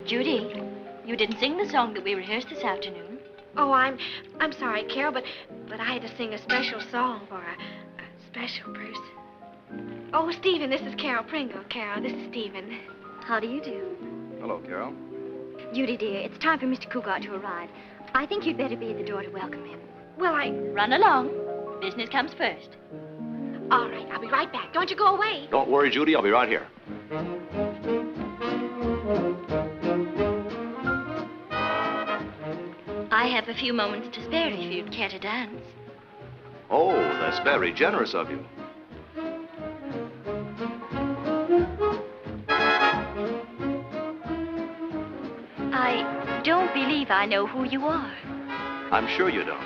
Judy, you didn't sing the song that we rehearsed this afternoon. Oh, I'm sorry, Carol, but I had to sing a special song for a special person. Oh, Stephen, this is Carol Pringle. Carol, this is Stephen. How do you do? Hello, Carol. Judy, dear, it's time for Mr. Cougar to arrive. I think you'd better be at the door to welcome him. Well, Run along. Business comes first. All right, I'll be right back. Don't you go away. Don't worry, Judy. I'll be right here. I have a few moments to spare if you'd care to dance. Oh, that's very generous of you. I don't believe I know who you are. I'm sure you don't.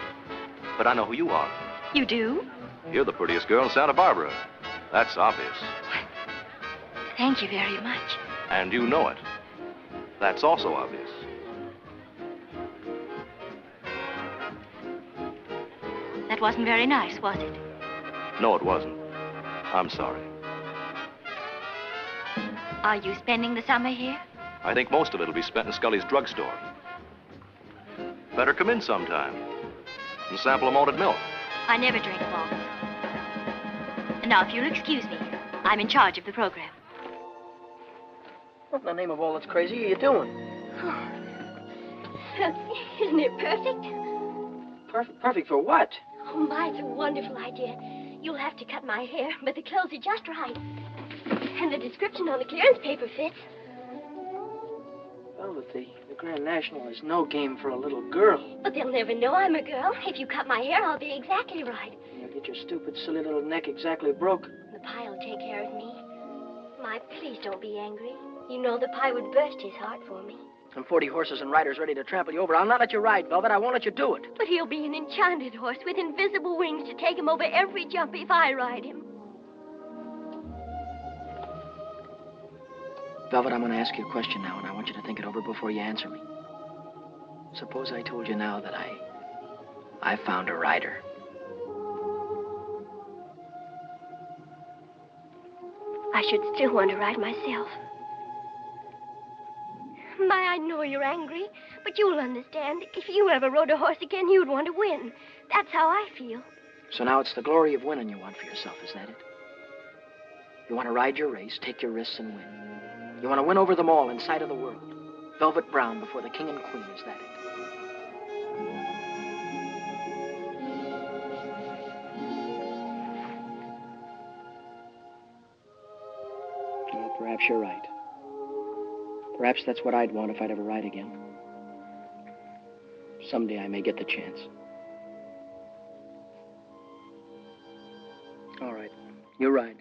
But I know who you are. You do? You're the prettiest girl in Santa Barbara. That's obvious. Thank you very much. And you know it. That's also obvious. That wasn't very nice, was it? No, it wasn't. I'm sorry. Are you spending the summer here? I think most of it'll be spent in Scully's drugstore. Better come in sometime and sample a malted milk. I never drink malt. And now, if you'll excuse me, I'm in charge of the program. What in the name of all that's crazy are you doing? Isn't it perfect? Perfect for what? Oh, my, it's a wonderful idea. You'll have to cut my hair, but the clothes are just right. And the description on the clearance paper fits. Well, but the Grand National is no game for a little girl. But they'll never know I'm a girl. If you cut my hair, I'll be exactly right. You'll get your stupid, silly little neck exactly broke. The pie will take care of me. My, please don't be angry. You know the pie would burst his heart for me. And 40 horses and riders ready to trample you over. I'll not let you ride, Velvet. I won't let you do it. But he'll be an enchanted horse with invisible wings to take him over every jump if I ride him. Velvet, I'm going to ask you a question now, and I want you to think it over before you answer me. Suppose I told you now that I found a rider. I should still want to ride myself. My, I know you're angry, but you'll understand. If you ever rode a horse again, you'd want to win. That's how I feel. So now it's the glory of winning you want for yourself, is that it? You want to ride your race, take your risks, and win. You want to win over them all in sight of the world. Velvet brown before the king and queen, is that it? Well, perhaps you're right. Perhaps that's what I'd want if I'd ever ride again. Someday I may get the chance. All right, you ride.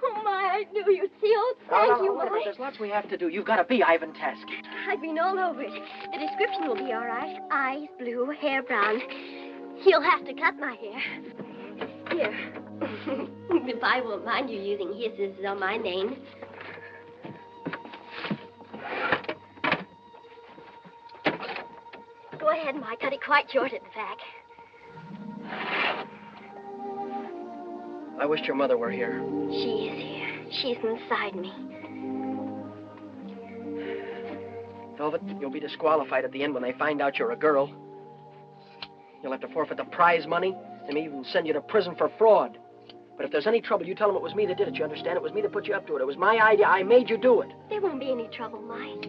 Oh, my, I knew you'd see. Oh, thank you, wait a minute. my. There's lots we have to do. You've got to be Ivan Task. I've been all over it. The description will be all right. Eyes blue, hair brown. He'll have to cut my hair. Here. If I won't mind you using hisses on my name. Go ahead, Ma. Cut it quite short at the back. I wished your mother were here. She is here. She's inside me. Velvet, you'll be disqualified at the end when they find out you're a girl. You'll have to forfeit the prize money. They may even send you to prison for fraud. But if there's any trouble, you tell them it was me that did it, you understand? It was me that put you up to it. It was my idea. I made you do it. There won't be any trouble, Mike.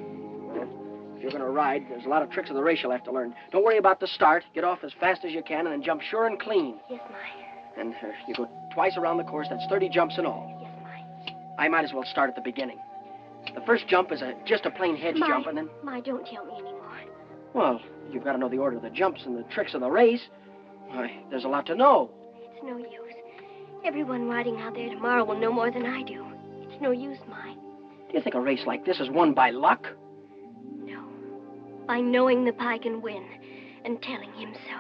If you're going to ride, there's a lot of tricks of the race you'll have to learn. Don't worry about the start. Get off as fast as you can and then jump sure and clean. Yes, Mike. And you go twice around the course. That's 30 jumps in all. Yes, Mike. I might as well start at the beginning. The first jump is just a plain hedge jump, and then... Mike, don't tell me anymore. Well, you've got to know the order of the jumps and the tricks of the race. Why, there's a lot to know. It's no use. Everyone riding out there tomorrow will know more than I do. It's no use, Mike. Do you think a race like this is won by luck? No. By knowing the pie can win and telling him so.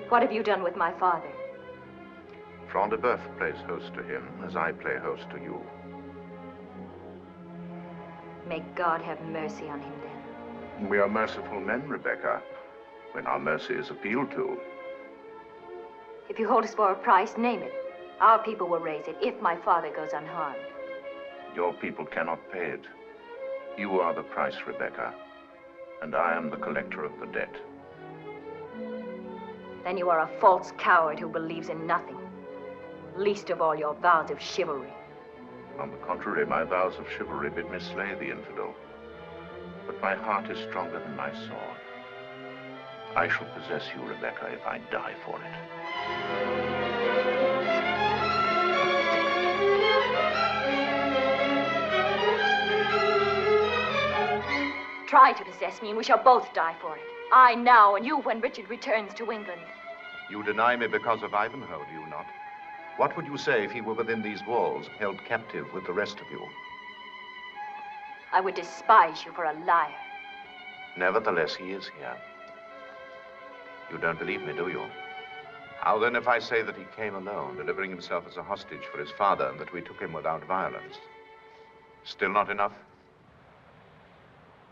What have you done with my father? Front de Boeuf plays host to him as I play host to you. May God have mercy on him then. We are merciful men, Rebecca, when our mercy is appealed to. If you hold us for a price, name it. Our people will raise it if my father goes unharmed. Your people cannot pay it. You are the price, Rebecca, and I am the collector of the debt. Then you are a false coward who believes in nothing, least of all your vows of chivalry. On the contrary, my vows of chivalry bid me slay the infidel. But my heart is stronger than my sword. I shall possess you, Rebecca, if I die for it. Try to possess me, and we shall both die for it. I now, and you when Richard returns to England. You deny me because of Ivanhoe, do you not? What would you say if he were within these walls, held captive with the rest of you? I would despise you for a liar. Nevertheless, he is here. You don't believe me, do you? How then if I say that he came alone, delivering himself as a hostage for his father, and that we took him without violence? Still not enough?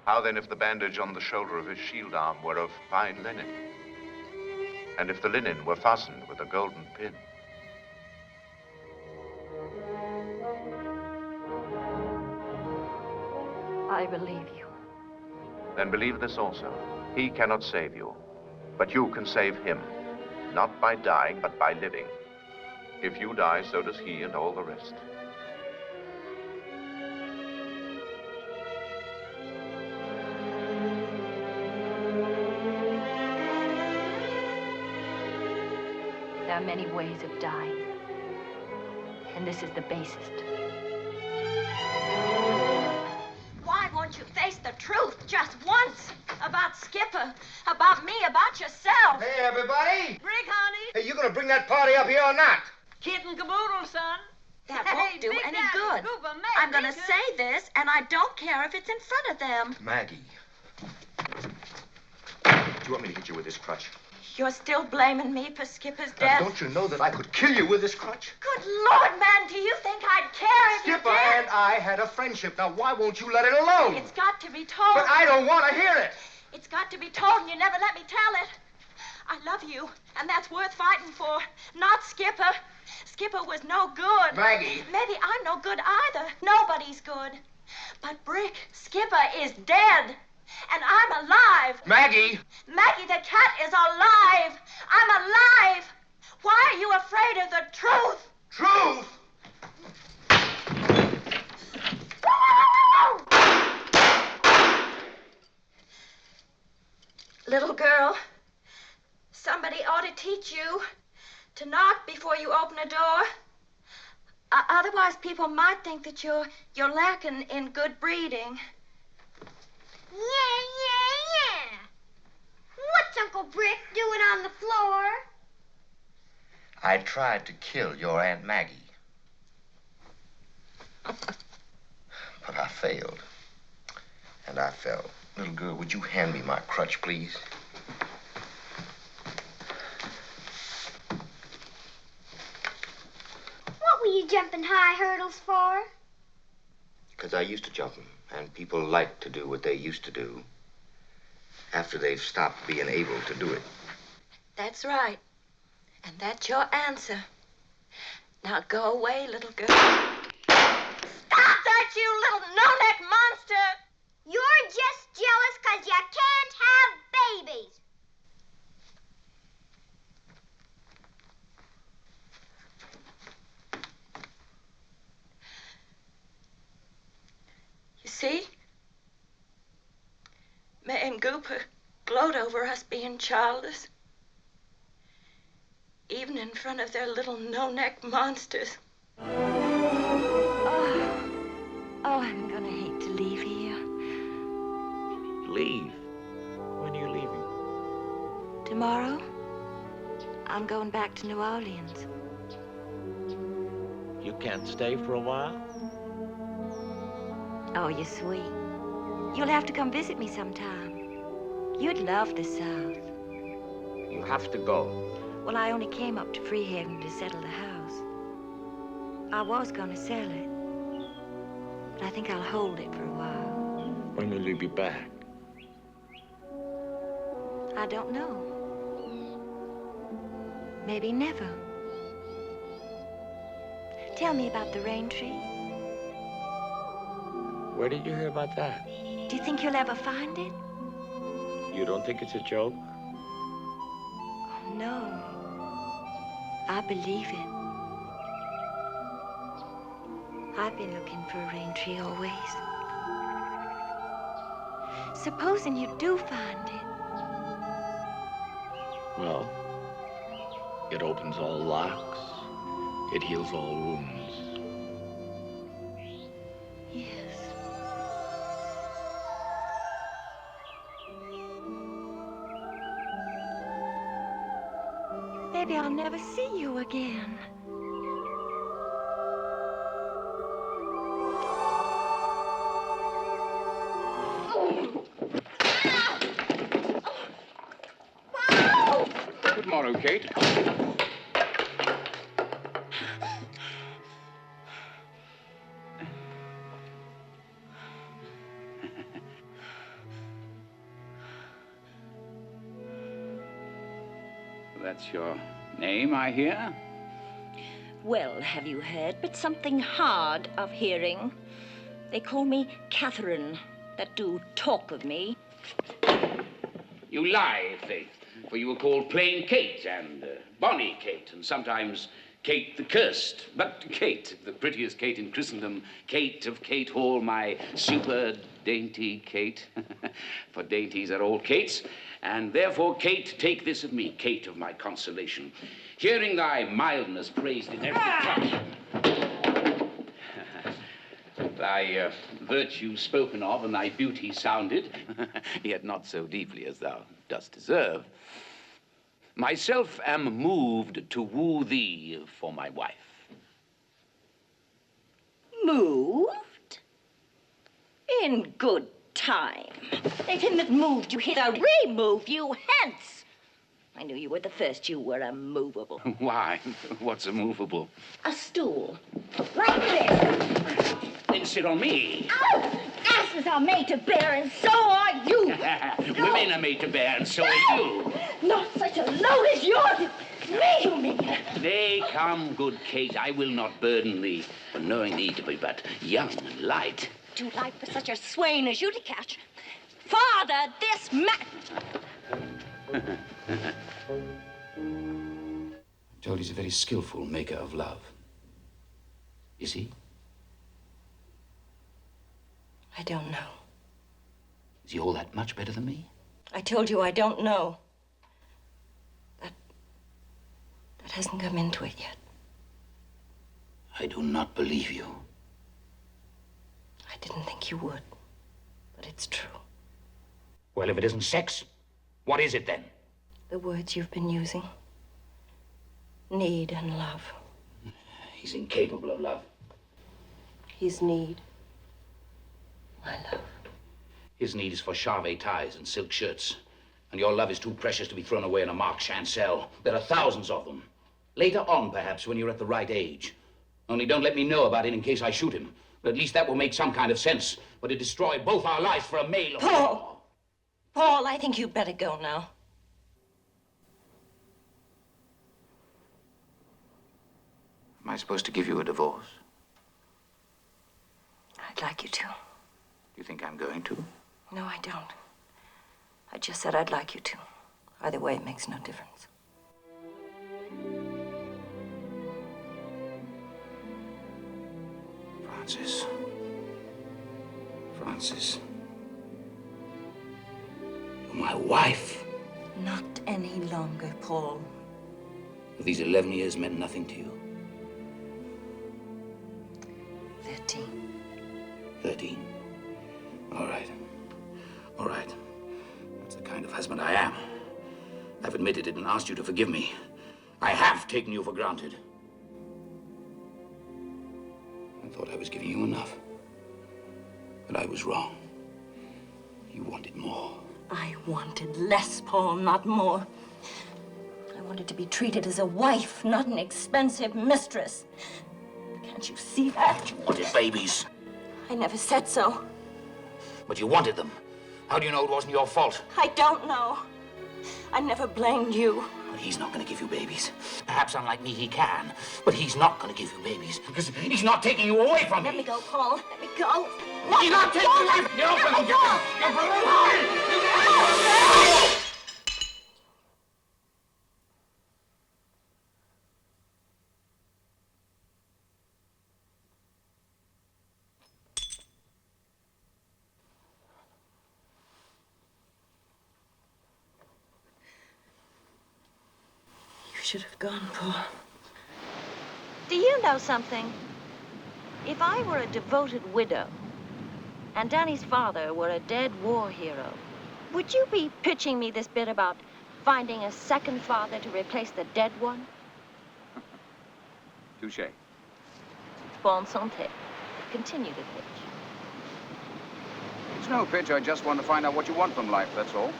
How then if the bandage on the shoulder of his shield arm were of fine linen? And if the linen were fastened with a golden pin? I believe you. Then believe this also. He cannot save you, but you can save him. Not by dying, but by living. If you die, so does he and all the rest. There are many ways of dying, and this is the basest. Why won't you face the truth just once? About Skipper, about me, about yourself. Hey, everybody. Brig, honey. Hey, you gonna bring that party up here or not? Kid and caboodle, son. That Hey, won't do Big any Daddy, good. Goober, man, I'm gonna Big Daddy. say this, and I don't care if it's in front of them. Maggie. Do you want me to hit you with this crutch? You're still blaming me for Skipper's Now, death? don't you know that I could kill you with this crutch? Good Lord, man, do you think I'd care if Skipper you did? and I had a friendship. Now, why won't you let it alone? It's got to be told. But I don't want to hear it. It's got to be told, and you never let me tell it. I love you, and that's worth fighting for. Not Skipper. Skipper was no good. Maggie. Maybe I'm no good either. Nobody's good. But Brick, Skipper is dead. And I'm alive. Maggie. Maggie the cat is alive. I'm alive. Why are you afraid of the truth? Truth? Little girl, somebody ought to teach you to knock before you open a door. Otherwise, people might think that you're lacking in good breeding. Yeah. What's Uncle Brick doing on the floor? I tried to kill your Aunt Maggie. But I failed. And I fell. Little girl, would you hand me my crutch, please? What were you jumping high hurdles for? Because I used to jump them, and people like to do what they used to do after they've stopped being able to do it. That's right. And that's your answer. Now go away, little girl. Stop that, you little no-neck monster! You're just jealous because you can't have babies. You see? May and Gooper gloat over us being childless. Even in front of their little no-neck monsters. Oh, I'm gonna hate to leave here. Leave? When are you leaving? Tomorrow, I'm going back to New Orleans. You can't stay for a while? Oh, you're sweet. You'll have to come visit me sometime. You'd love the South. You have to go. Well, I only came up to Freehaven to settle the house. I was gonna sell it, but I think I'll hold it for a while. When will you be back? I don't know. Maybe never. Tell me about the Raintree. Where did you hear about that? Do you think you'll ever find it? You don't think it's a joke? Oh, no. I believe it. I've been looking for a Raintree always. Supposing you do find it. Well, it opens all locks. It heals all wounds. Yes. Maybe I'll never see you again. Good morrow, Kate. That's your name, I hear? Well, have you heard, but something hard of hearing. They call me Catherine, that do talk of me. You lie, Faith, for you were called plain Kate and bonny Kate, and sometimes Kate the Cursed. But Kate, the prettiest Kate in Christendom, Kate of Kate Hall, my super dainty Kate, for dainties are all Kates, and therefore, Kate, take this of me, Kate of my consolation. Hearing thy mildness praised in every touch, thy virtue spoken of and thy beauty sounded, yet not so deeply as thou dost deserve, myself am moved to woo thee for my wife. Moved? In good time. Let him that moved you hither remove you hence. I knew you were the first. You were immovable. Why? What's immovable? A stool. Like this. Then sit on me. Ow! Asses are made to bear, and so are you. Women are made to bear, and so are you. Not such a load as yours. Me, you mean? Nay, come, good Kate. I will not burden thee, knowing thee to be but young and light. Too light for such a swain as you to catch. Father, this man. Told he's a very skillful maker of love. Is he? I don't know. Is he all that much better than me? I told you I don't know. That hasn't come into it yet. I do not believe you. I didn't think you would, but it's true. Well, if it isn't sex, what is it then? The words you've been using. Need and love. He's incapable of love. His need. My love. His need is for charvet ties and silk shirts. And your love is too precious to be thrown away in a marked chancel. There are thousands of them. Later on, perhaps, when you're at the right age. Only don't let me know about it in case I shoot him. But at least that will make some kind of sense. But to destroy both our lives for a male... Paul! Paul, I think you'd better go now. Am I supposed to give you a divorce? I'd like you to. Do you think I'm going to? No, I don't. I just said I'd like you to. Either way, it makes no difference. Frances. You're my wife. Not any longer, Paul. These 11 years meant nothing to you. 13. 13. All right. All right. That's the kind of husband I am. I've admitted it and asked you to forgive me. I have taken you for granted. I thought I was giving you enough. But I was wrong. You wanted more. I wanted less, Paul, not more. I wanted to be treated as a wife, not an expensive mistress. Can't you see that? You wanted babies. I never said so. But you wanted them. How do you know it wasn't your fault? I don't know. I never blamed you. he's not going to give you babies. Perhaps, unlike me, he can. But he's not going to give you babies because he's not taking you away from me. Let me go, Paul. Let me go. He's not taking you away from me. You should have gone, Paul. Do you know something? If I were a devoted widow and Danny's father were a dead war hero, would you be pitching me this bit about finding a second father to replace the dead one? Touché. Bon santé. Continue to pitch. It's no pitch. I just want to find out what you want from life, that's all.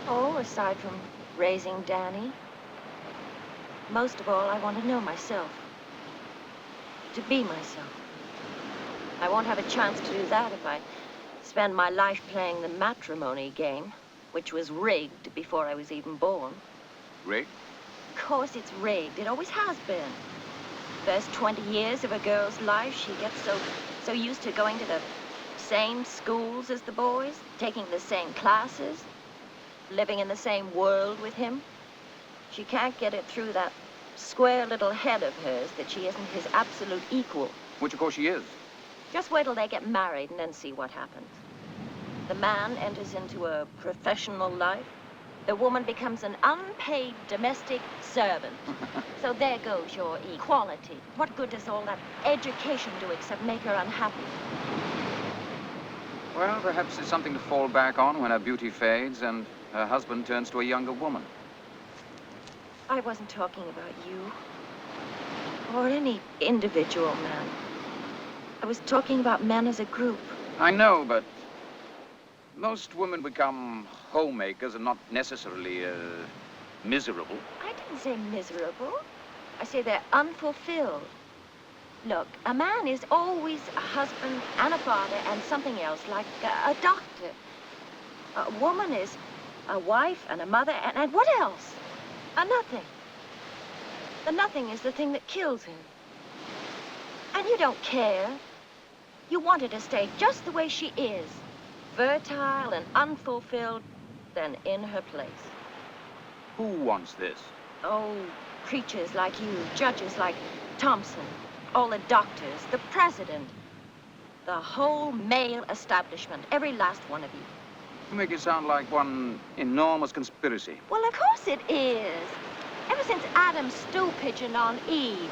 Oh, aside from raising Danny, most of all, I want to know myself. To be myself. I won't have a chance to do that if I spend my life playing the matrimony game, which was rigged before I was even born. Rigged? Of course it's rigged. It always has been. First 20 years of a girl's life, she gets so used to going to the same schools as the boys, taking the same classes, living in the same world with him. She can't get it through that square little head of hers that she isn't his absolute equal. Which, of course, she is. Just wait till they get married and then see what happens. The man enters into a professional life. The woman becomes an unpaid domestic servant. So there goes your equality. What good does all that education do except make her unhappy? Well, perhaps it's something to fall back on when her beauty fades and her husband turns to a younger woman. I wasn't talking about you or any individual man. I was talking about men as a group. I know, but most women become homemakers and not necessarily miserable. I didn't say miserable. I say they're unfulfilled. Look, a man is always a husband and a father and something else, like a doctor. A woman is a wife and a mother and what else? A nothing. The nothing is the thing that kills him. And you don't care. You want her to stay just the way she is. Fertile and unfulfilled, then in her place. Who wants this? Oh, creatures like you, judges like Thompson, all the doctors, the president, the whole male establishment, every last one of you. You make it sound like one enormous conspiracy. Well, of course it is. Ever since Adam stool-pigeoned on Eve,